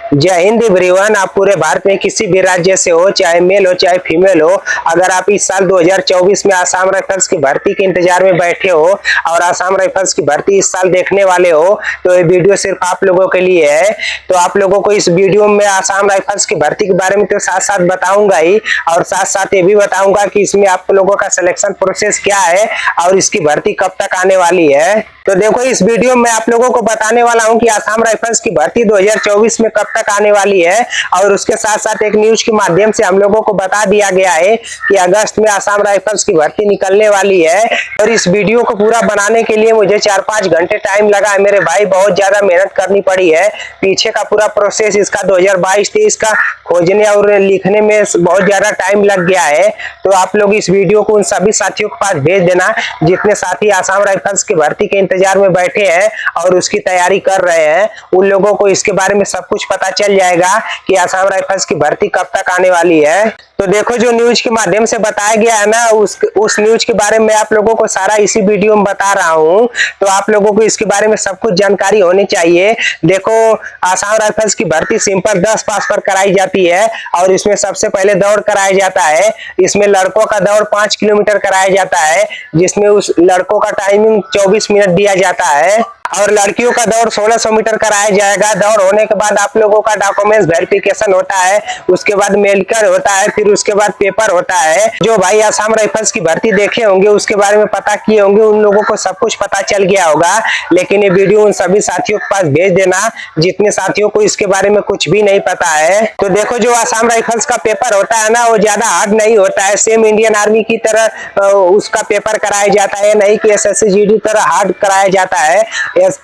जय हिंद एवरीवन। आप पूरे भारत में किसी भी राज्य से हो, चाहे मेल हो चाहे फीमेल हो, अगर आप इस साल 2024 में आसाम राइफल्स की भर्ती के इंतजार में बैठे हो और आसाम राइफल्स की भर्ती इस साल देखने वाले हो, तो ये वीडियो सिर्फ आप लोगों के लिए है। तो आप लोगों को इस वीडियो में आसाम राइफल्स की भर्ती के बारे में तो साथ साथ बताऊंगा ही, और साथ साथ ये भी बताऊंगा कि इसमें आप लोगों का सिलेक्शन प्रोसेस क्या है और इसकी भर्ती कब तक आने वाली है। तो देखो, इस वीडियो में आप लोगों को बताने वाला हूं कि आसाम राइफल्स की भर्ती 2024 में कब तक आने वाली है, और उसके साथ साथ एक न्यूज के माध्यम से हम लोगों को बता दिया गया है कि अगस्त में आसाम राइफल्स की भर्ती निकलने वाली है। और इस वीडियो को पूरा बनाने के लिए मुझे 4-5 घंटे टाइम लगा है मेरे भाई, बहुत ज्यादा मेहनत करनी पड़ी है। पीछे का पूरा प्रोसेस इसका 2022-23 का खोजने और लिखने में बहुत ज्यादा टाइम लग गया है। तो आप लोग इस वीडियो को उन सभी साथियों के पास भेज देना जितने साथी आसाम राइफल्स की भर्ती के इंतजार में बैठे हैं और उसकी तैयारी कर रहे हैं। उन लोगों को इसके बारे में सब कुछ पता चल जाएगा कि आसाम राइफल्स की भर्ती कब तक आने वाली है। तो देखो, जो न्यूज के माध्यम से बताया गया है ना, उस न्यूज के बारे में आप लोगों को सारा इसी वीडियो में बता रहा हूं। तो आप लोगों को इसके बारे में सब कुछ जानकारी होनी चाहिए। देखो, आसाम राइफल्स की भर्ती सिंपल 10 पास पर कराई जाती है और इसमें सबसे पहले दौड़ कराया जाता है। इसमें लड़कों का दौड़ 5 किलोमीटर कराया जाता है, जिसमें उस लड़कों का टाइमिंग 24 मिनट दिया जाता है, और लड़कियों का दौड़ 1600 मीटर कराया जाएगा। दौड़ होने के बाद आप लोगों का डॉक्यूमेंट्स वेरिफिकेशन होता है, उसके बाद मेडिकल होता है, फिर उसके बाद पेपर होता है। जो भाई आसाम राइफल्स की भर्ती देखे होंगे, उसके बारे में पता किए होंगे, उन लोगों को सब कुछ पता चल गया होगा। लेकिन ये वीडियो उन सभी साथियों के पास भेज देना जितने साथियों को इसके बारे में कुछ भी नहीं पता है। तो देखो, जो आसाम राइफल्स का पेपर होता है ना, वो ज्यादा हार्ड नहीं होता है। सेम इंडियन आर्मी की तरह उसका पेपर कराया जाता है, नहीं कि एसएससी जीडी तरह हार्ड कराया जाता है।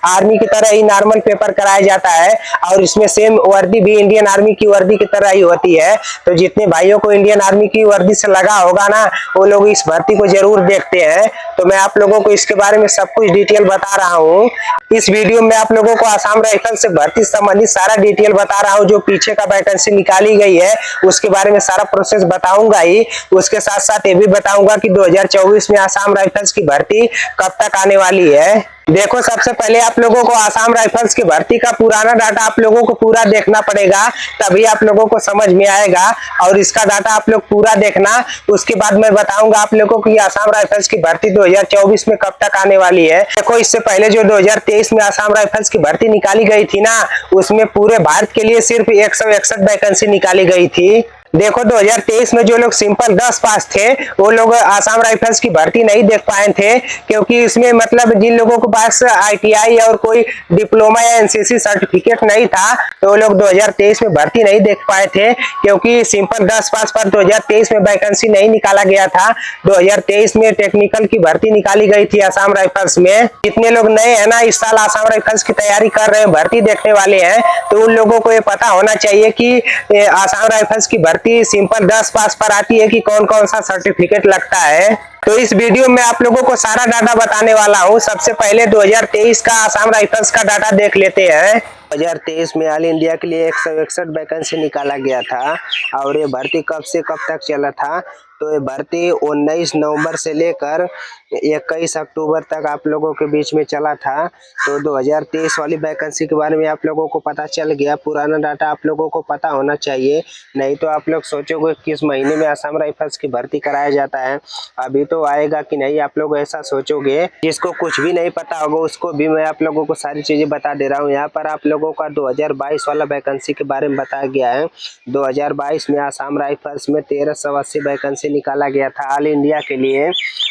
आर्मी की तरह ही नॉर्मल पेपर कराया जाता है, और इसमें सेम वर्दी भी इंडियन आर्मी की वर्दी की तरह ही होती है। तो जितने भाइयों को इंडियन आर्मी की वर्दी से लगा होगा ना, वो लोग इस भर्ती को जरूर देखते हैं। तो मैं आप लोगों को इसके बारे में सब कुछ डिटेल बता रहा हूँ। इस वीडियो में आप लोगों को आसाम राइफल से भर्ती संबंधित सारा डिटेल बता रहा हूँ। जो पीछे का वैकेंसी निकाली गई है उसके बारे में सारा प्रोसेस बताऊंगा ही। उसके साथ साथ ये भी बताऊंगा कि 2024 में आसाम राइफल्स की भर्ती कब तक आने वाली है। देखो, सबसे पहले आप लोगों को आसाम राइफल्स की भर्ती का पुराना डाटा आप लोगों को पूरा देखना पड़ेगा, तभी आप लोगों को समझ में आएगा। और इसका डाटा आप लोग पूरा देखना, उसके बाद मैं बताऊंगा आप लोगों को कि आसाम राइफल्स की भर्ती 2024 में कब तक आने वाली है। देखो, इससे पहले जो 2023 में आसाम राइफल्स की भर्ती निकाली गई थी ना, उसमें पूरे भारत के लिए सिर्फ 161 वैकेंसी निकाली गई थी। देखो, 2023 में जो लोग सिंपल 10 पास थे, वो लोग आसाम राइफल्स की भर्ती नहीं देख पाए थे, क्योंकि इसमें मतलब जिन लोगों के पास आईटीआई और कोई डिप्लोमा या एनसीसी सर्टिफिकेट नहीं था, तो वो लोग 2023 में भर्ती नहीं देख पाए थे, क्योंकि सिंपल 10 पास पर 2023 में वैकेंसी नहीं निकाला गया था। 2023 में टेक्निकल की भर्ती निकाली गई थी आसाम राइफल्स में। जितने लोग नए हैं ना, इस साल आसाम राइफल्स की तैयारी कर रहे हैं, भर्ती देखने वाले हैं, तो उन लोगों को ये पता होना चाहिए कि आसाम राइफल्स की भर्ती सिंपल 10 पास पर आती है कि कौन कौन सा सर्टिफिकेट लगता है। तो इस वीडियो में आप लोगों को सारा डाटा बताने वाला हूं। सबसे पहले 2023 का आसाम राइफल्स का डाटा देख लेते हैं। 2023 में ऑल इंडिया के लिए 161 वैकेंसी निकाला गया था, और ये भर्ती कब से कब तक चला था, तो ये भर्ती 19 नवंबर से लेकर 21 अक्टूबर तक आप लोगों के बीच में चला था। तो 2023 वाली वैकेंसी के बारे में आप लोगों को पता चल गया। पुराना डाटा आप लोगों को पता होना चाहिए, नहीं तो आप लोग सोचोगे किस महीने में आसाम राइफल्स की भर्ती कराया जाता है, अभी तो आएगा कि नहीं, आप लोग ऐसा सोचोगे। जिसको कुछ भी नहीं पता होगा उसको भी मैं आप लोगों को सारी चीजें बता दे रहा हूँ। यहाँ पर आप लोगों का 2022 वाला वैकेंसी के बारे में बताया गया है। 2022 में आसाम राइफल्स में 1380 वैकेंसी निकाला गया था ऑल इंडिया के लिए,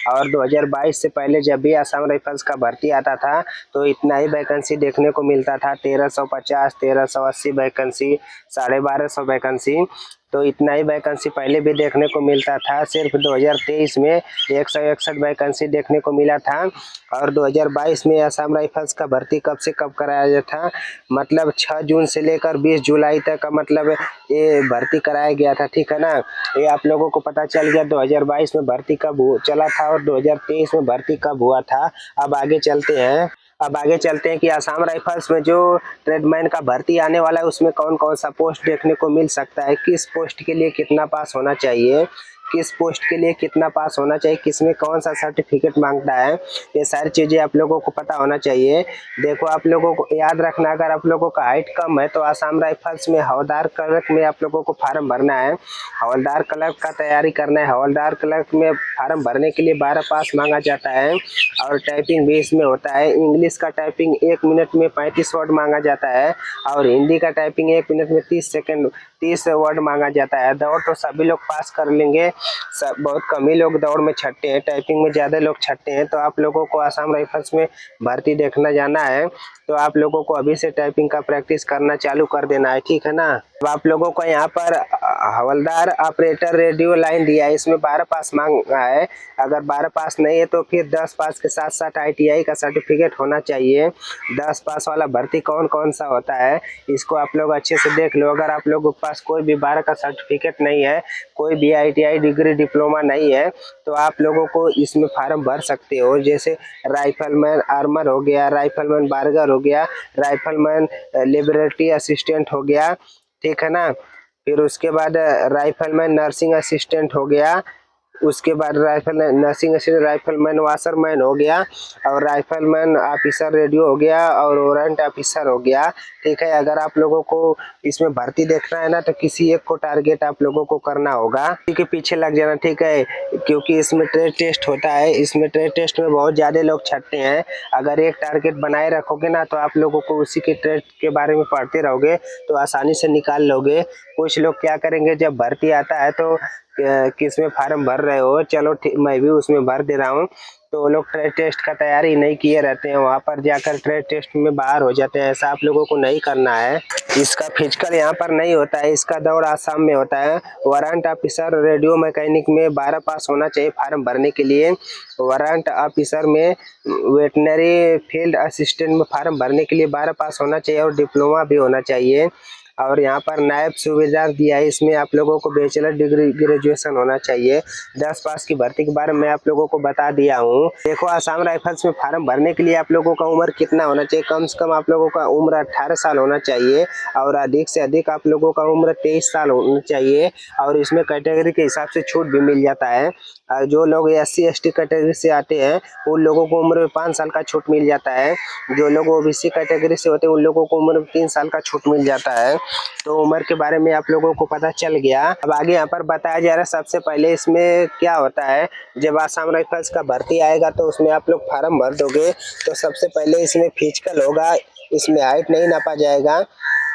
और 2022 से पहले जब भी आसाम राइफल्स का भर्ती आता था तो इतना ही वैकेंसी देखने को मिलता था। 1350, 1380 वैकेंसी, 1250 वैकेंसी, तो इतना ही वैकेंसी पहले भी देखने को मिलता था। सिर्फ 2023 में 161 वैकेंसी देखने को मिला था। और 2022 में आसाम राइफल्स का भर्ती कब से कब कराया गया था, मतलब 6 जून से लेकर 20 जुलाई तक का मतलब ये भर्ती कराया गया था, ठीक है ना। ये आप लोगों को पता चल गया 2022 में भर्ती कब चला था और 2023 में भर्ती कब हुआ था। अब आगे चलते हैं कि आसाम राइफल्स में जो ट्रेडमैन का भर्ती आने वाला है उसमें कौन कौन सा पोस्ट देखने को मिल सकता है, किस पोस्ट के लिए कितना पास होना चाहिए। किस पोस्ट के लिए कितना पास होना चाहिए, किसमें कौन सा सर्टिफिकेट मांगता है, ये सारी चीज़ें आप लोगों को पता होना चाहिए। देखो आप लोगों को याद रखना, अगर आप लोगों का हाइट कम है तो आसाम राइफल्स में हवलदार क्लर्क में आप लोगों को फार्म भरना है। हवलदार क्लर्क का तैयारी करना है। हवलदार क्लर्क में फार्म भरने के लिए 12 पास मांगा जाता है और टाइपिंग भी इसमें होता है। इंग्लिश का टाइपिंग 1 मिनट में 35 वर्ड मांगा जाता है और हिंदी का टाइपिंग 1 मिनट में 30 वर्ड मांगा जाता है। दौड़ तो सभी लोग पास कर लेंगे, बहुत कम ही लोग दौड़ में छटते हैं, टाइपिंग में ज़्यादा लोग छटते हैं। तो आप लोगों को आसाम राइफल्स में भर्ती देखना जाना है तो आप लोगों को अभी से टाइपिंग का प्रैक्टिस करना चालू कर देना है, ठीक है ना। अब आप लोगों को यहाँ पर हवलदार ऑपरेटर रेडियो लाइन दिया है, इसमें 12 पास मांगा है। अगर 12 पास नहीं है तो फिर 10 पास के साथ साथ ITI का सर्टिफिकेट होना चाहिए। 10 पास वाला भर्ती कौन कौन सा होता है इसको आप लोग अच्छे से देख लो। अगर आप लोगों के पास कोई भी 12 का सर्टिफिकेट नहीं है, कोई भी ITI डिग्री डिप्लोमा नहीं है, तो आप लोगों को इसमें फार्म भर सकते हो। जैसे राइफलमैन आर्मर हो गया, राइफलमैन बारगर हो गया, राइफलमैन लेबोरेटरी असिस्टेंट हो गया, ठीक है ना। फिर उसके बाद राइफलमैन नर्सिंग असिस्टेंट हो गया, उसके बाद rifle nursing assistant rifleman washerman हो गया और राइफलमैन ऑफिसर रेडियो हो गया और वारंट ऑफिसर हो गया, ठीक है। अगर आप लोगों को इसमें भर्ती देखना है ना तो किसी एक को टारगेट आप लोगों को करना होगा, क्योंकि पीछे लग जाना, ठीक है, क्योंकि इसमें ट्रेड टेस्ट होता है। इसमें ट्रेड टेस्ट में बहुत ज़्यादा लोग छटते हैं। अगर एक टारगेट बनाए रखोगे ना तो आप लोगों को उसी के ट्रेड के बारे में पढ़ते रहोगे तो आसानी से निकाल लोगे। कुछ लोग क्या करेंगे, जब भर्ती आता है तो किस में फार्म भर रहे हो, चलो मैं भी उसमें भर दे रहा हूँ, तो वो लोग ट्रेड टेस्ट का तैयारी नहीं किए रहते हैं, वहाँ पर जाकर ट्रेड टेस्ट में बाहर हो जाते हैं। ऐसा आप लोगों को नहीं करना है। इसका फिजिकल यहाँ पर नहीं होता है, इसका दौड़ आसाम में होता है। वारंट ऑफिसर रेडियो मैकेनिक में 12 पास होना चाहिए फार्म भरने के लिए। वारंट ऑफिसर में वेटनरी फील्ड असिस्टेंट में फार्म भरने के लिए 12 पास होना चाहिए और डिप्लोमा भी होना चाहिए। और यहाँ पर नायब सूबेदार दिया है, इसमें आप लोगों को बैचलर डिग्री ग्रेजुएशन होना चाहिए। 10 पास की भर्ती के बारे में मैं आप लोगों को बता दिया हूँ। देखो आसाम राइफल्स में फार्म भरने के लिए आप लोगों का उम्र कितना होना चाहिए, कम से कम आप लोगों का उम्र 18 साल होना चाहिए और अधिक से अधिक आप लोगों का उम्र 23 साल होना चाहिए। और इसमें कैटेगरी के हिसाब से छूट भी मिल जाता है। जो लोग SC ST कैटेगरी से आते हैं उन लोगों को उम्र में 5 साल का छूट मिल जाता है। जो लोग OBC कैटेगरी से होते हैं उन लोगों को उम्र में 3 साल का छूट मिल जाता है। तो उम्र के बारे में आप लोगों को पता चल गया। अब आगे यहाँ पर बताया जा रहा है, सबसे पहले इसमें क्या होता है, जब आसाम राइफल्स का भर्ती आएगा तो उसमें आप लोग फार्म भर दोगे तो सबसे पहले इसमें फिजिकल होगा, इसमें हाइट नहीं नापा जाएगा।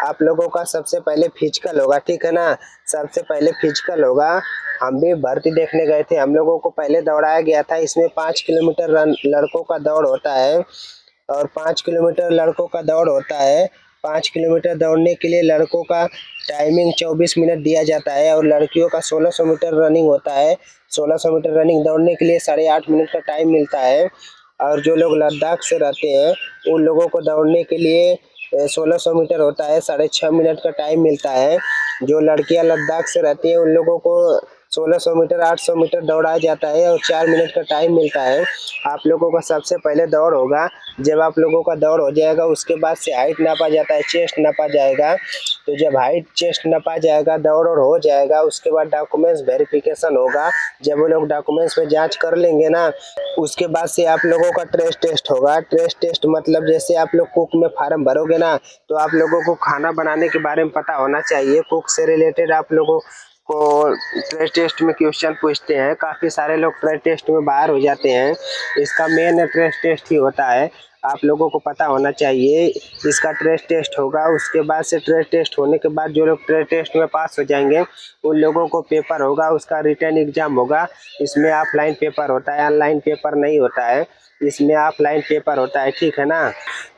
आप लोगों का सबसे पहले फिजिकल होगा, ठीक है ना, सबसे पहले फिजिकल होगा। हम भी भर्ती देखने गए थे, हम लोगों को पहले दौड़ाया गया था। इसमें 5 किलोमीटर रन लड़कों का दौड़ होता है और 5 किलोमीटर लड़कों का दौड़ होता है। 5 किलोमीटर दौड़ने के लिए लड़कों का टाइमिंग 24 मिनट दिया जाता है और लड़कियों का 1600 मीटर रनिंग होता है। 1600 मीटर रनिंग दौड़ने के लिए 8.5 मिनट का टाइम मिलता है। और जो लोग लद्दाख से रहते हैं उन लोगों को दौड़ने के लिए 1600 मीटर होता है, 6.5 मिनट का टाइम मिलता है। जो लड़कियां लद्दाख से रहती हैं उन लोगों को 1600 मीटर 800 मीटर दौड़ाया जाता है और 4 मिनट का टाइम मिलता है। आप लोगों का सबसे पहले दौड़ होगा। जब आप लोगों का दौड़ हो जाएगा उसके बाद से हाइट नापा जाता है, चेस्ट नापा जाएगा। तो जब हाइट चेस्ट नापा जाएगा, दौड़ और हो जाएगा, उसके बाद डॉक्यूमेंट्स वेरिफिकेशन होगा। जब वो लोग डॉक्यूमेंट्स में जांच कर लेंगे ना उसके बाद से आप लोगों का ट्रेस टेस्ट होगा। ट्रेस टेस्ट मतलब जैसे आप लोग कुक में फार्म भरोगे ना तो आप लोगों को खाना बनाने के बारे में पता होना चाहिए। कुक से रिलेटेड आप लोगों को ट्रेड टेस्ट में क्वेश्चन पूछते हैं। काफ़ी सारे लोग ट्रेड टेस्ट में बाहर हो जाते हैं। इसका मेन ट्रेड टेस्ट ही होता है, आप लोगों को पता होना चाहिए। इसका ट्रेड टेस्ट होगा, उसके बाद से ट्रेड टेस्ट होने के बाद जो लोग ट्रेड टेस्ट में पास हो जाएंगे उन लोगों को पेपर होगा, उसका रिटर्न एग्जाम होगा। इसमें ऑफलाइन पेपर होता है, ऑनलाइन पेपर नहीं होता है, इसमें ऑफलाइन पेपर होता है, ठीक है ना।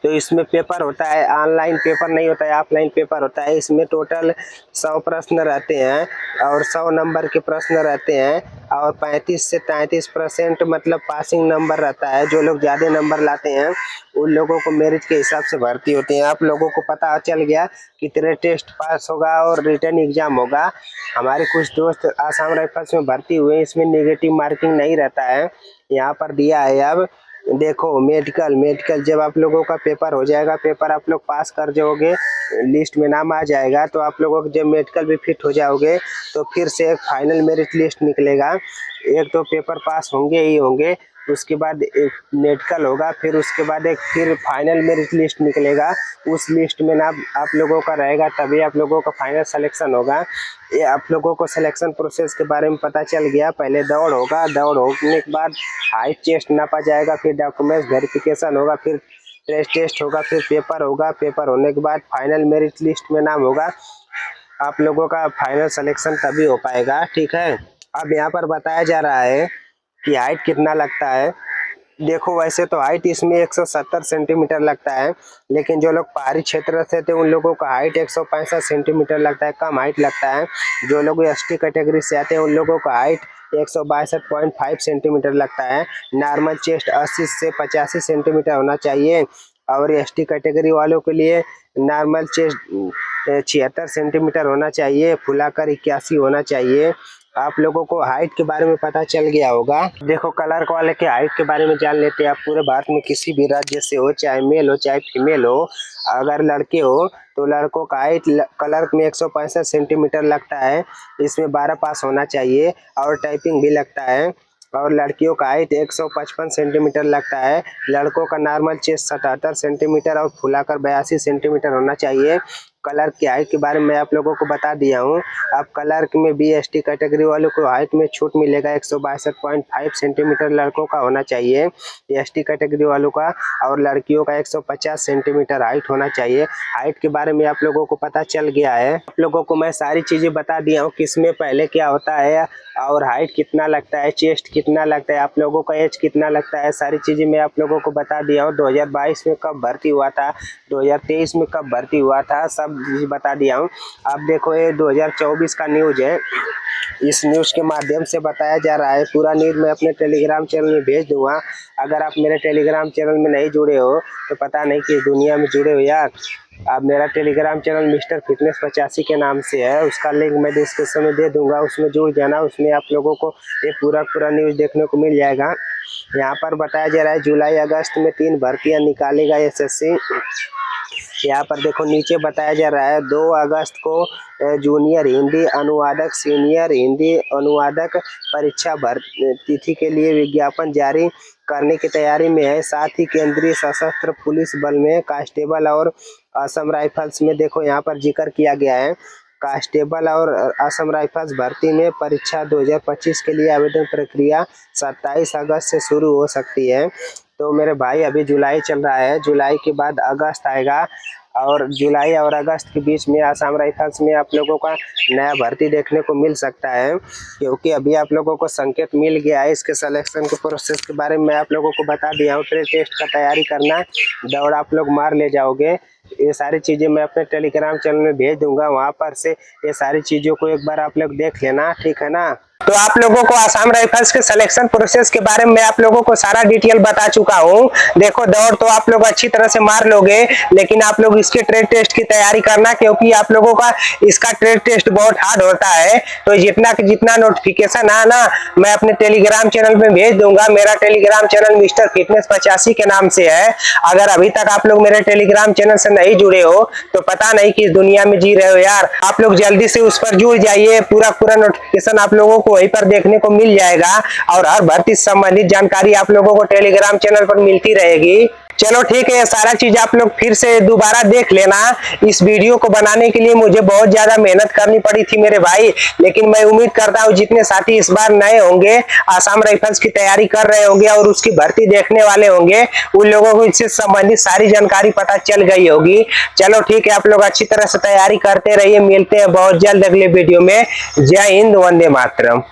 तो इसमें पेपर होता है, ऑनलाइन पेपर नहीं होता है, ऑफलाइन पेपर होता है। इसमें टोटल 100 प्रश्न रहते हैं और 100 नंबर के प्रश्न रहते हैं और 35 से 33% मतलब पासिंग नंबर रहता है। जो लोग ज़्यादा नंबर लाते हैं उन लोगों को मेरिट के हिसाब से भर्ती होती है। आप लोगों को पता चल गया कितने टेस्ट पास होगा और रिटर्न एग्जाम होगा। हमारे कुछ दोस्त आसाम राइफल्स में भर्ती हुए, इसमें नेगेटिव मार्किंग नहीं रहता है, यहाँ पर दिया है। अब देखो मेडिकल मेडिकल जब आप लोगों का पेपर हो जाएगा, पेपर आप लोग पास कर जाओगे, लिस्ट में नाम आ जाएगा, तो आप लोगों को जब मेडिकल भी फिट हो जाओगे तो फिर से एक फाइनल मेरिट लिस्ट निकलेगा। एक तो पेपर पास होंगे ही होंगे, उसके बाद एक मेडिकल होगा, फिर उसके बाद एक फिर फाइनल मेरिट लिस्ट निकलेगा। उस लिस्ट में नाम आप लोगों का रहेगा, तभी आप लोगों का फाइनल सिलेक्शन होगा। ये आप लोगों को सिलेक्शन प्रोसेस के बारे में पता चल गया। पहले दौड़ होगा, दौड़ होने के बाद हाइट चेस्ट नापा जाएगा, फिर डॉक्यूमेंट्स वेरिफिकेशन होगा, फिर टेस्ट होगा, फिर पेपर होगा। पेपर होने के बाद फाइनल मेरिट लिस्ट में नाम होगा। आप लोगों का फाइनल सिलेक्शन तभी हो पाएगा, ठीक है। अब यहाँ पर बताया जा रहा है कि हाइट कितना लगता है। देखो वैसे तो हाइट इसमें 170 सेंटीमीटर लगता है, लेकिन जो लोग पहाड़ी क्षेत्र से थे उन लोगों का हाइट 165 सेंटीमीटर लगता है, कम हाइट लगता है। जो लोग एसटी कैटेगरी से आते हैं उन लोगों का हाइट 162.5 सेंटीमीटर लगता है। नॉर्मल चेस्ट 80 से 85 सेंटीमीटर होना चाहिए, और एसटी कैटेगरी वालों के लिए नॉर्मल चेस्ट 76 सेंटीमीटर होना चाहिए, फुलाकर 81 होना चाहिए। आप लोगों को हाइट के बारे में पता चल गया होगा। देखो क्लर्क वाले के हाइट के बारे में जान लेते हैं। आप पूरे भारत में किसी भी राज्य से हो, चाहे मेल हो चाहे फीमेल हो, अगर लड़के हो तो लड़कों का हाइट क्लर्क में 165 सेंटीमीटर लगता है। इसमें 12 पास होना चाहिए और टाइपिंग भी लगता है। और लड़कियों का हाइट 155 सेंटीमीटर लगता है। लड़कों का नॉर्मल चेस्ट 77 सेंटीमीटर और फुलाकर 82 सेंटीमीटर होना चाहिए। क्लर्क की हाइट के बारे में आप लोगों को बता दिया हूँ। अब क्लर्क में भी एसटी कैटेगरी वालों को हाइट में छूट मिलेगा। 162.5 सेंटीमीटर लड़कों का होना चाहिए एसटी कैटेगरी वालों का, और लड़कियों का 150 सेंटीमीटर हाइट होना चाहिए। हाइट के बारे में आप लोगों को पता चल गया है। आप लोगों को मैं सारी चीज़ें बता दिया हूँ, किसमें पहले क्या होता है और हाइट कितना लगता है, चेस्ट कितना लगता है, आप लोगों का एज कितना लगता है, सारी चीज़ें मैं आप लोगों को बता दिया हूँ। 2022 में कब भर्ती हुआ था, 2023 में कब भर्ती हुआ था, सब बता दिया हूँ। अब देखो ये 2024 का न्यूज़ है। इस न्यूज़ के माध्यम से बताया जा रहा है। पूरा न्यूज़ मैं अपने टेलीग्राम चैनल में भेज दूंगा। अगर आप मेरे टेलीग्राम चैनल में नहीं जुड़े हो तो पता नहीं कि दुनिया में जुड़े हो यार। आप मेरा टेलीग्राम चैनल मिस्टर फिटनेस 85 के नाम से है, उसका लिंक मैं डिस्क्रिप्शन में दे दूंगा, उसमें जुड़ जाना। उसमें आप लोगों को ये पूरा न्यूज़ देखने को मिल जाएगा। यहाँ पर बताया जा रहा है जुलाई अगस्त में 3 भर्तियाँ निकालेगा एसएससी। यहाँ पर देखो नीचे बताया जा रहा है 2 अगस्त को जूनियर हिंदी अनुवादक, सीनियर हिंदी अनुवादक परीक्षा तिथि के लिए विज्ञापन जारी करने की तैयारी में है। साथ ही केंद्रीय सशस्त्र पुलिस बल में कांस्टेबल और असम राइफल्स में देखो यहाँ पर जिक्र किया गया है। कांस्टेबल और असम राइफल्स भर्ती में परीक्षा 2025 के लिए आवेदन प्रक्रिया 27 अगस्त से शुरू हो सकती है। तो मेरे भाई अभी जुलाई चल रहा है, जुलाई के बाद अगस्त आएगा, और जुलाई और अगस्त के बीच में असम राइफल्स में आप लोगों का नया भर्ती देखने को मिल सकता है, क्योंकि अभी आप लोगों को संकेत मिल गया है। इसके सिलेक्शन के प्रोसेस के बारे में मैं आप लोगों को बता दिया हूँ। प्री टेस्ट का तैयारी करना, दौड़ आप लोग मार ले जाओगे। ये सारी चीज़ें मैं अपने टेलीग्राम चैनल में भेज दूंगा, वहाँ पर से ये सारी चीज़ों को एक बार आप लोग देख लेना, ठीक है ना। तो आप लोगों को असम राइफल्स के सिलेक्शन प्रोसेस के बारे में मैं आप लोगों को सारा डिटेल बता चुका हूँ। देखो दौड़ तो आप लोग अच्छी तरह से मार लोगे, लेकिन आप लोग इसके ट्रेड टेस्ट की तैयारी करना, क्योंकि आप लोगों का इसका ट्रेड टेस्ट बहुत हार्ड होता है। तो जितना नोटिफिकेशन आना मैं अपने टेलीग्राम चैनल में भेज दूंगा। मेरा टेलीग्राम चैनल मिस्टर फिटनेस 85 के नाम से है। अगर अभी तक आप लोग मेरे टेलीग्राम चैनल से नहीं जुड़े हो तो पता नहीं किस दुनिया में जी रहे हो यार। आप लोग जल्दी से उस पर जुड़ जाइए। पूरा नोटिफिकेशन आप लोगों को वहीं पर देखने को मिल जाएगा, और हर भर्ती संबंधित जानकारी आप लोगों को टेलीग्राम चैनल पर मिलती रहेगी। चलो ठीक है, सारा चीज आप लोग फिर से दोबारा देख लेना। इस वीडियो को बनाने के लिए मुझे बहुत ज्यादा मेहनत करनी पड़ी थी मेरे भाई, लेकिन मैं उम्मीद करता हूँ जितने साथी इस बार नए होंगे, असम राइफल्स की तैयारी कर रहे होंगे और उसकी भर्ती देखने वाले होंगे, उन लोगों को इससे संबंधित सारी जानकारी पता चल गई होगी। चलो ठीक है, आप लोग अच्छी तरह से तैयारी करते रहिए। मिलते हैं बहुत जल्द अगले वीडियो में। जय हिंद, वंदे मातरम।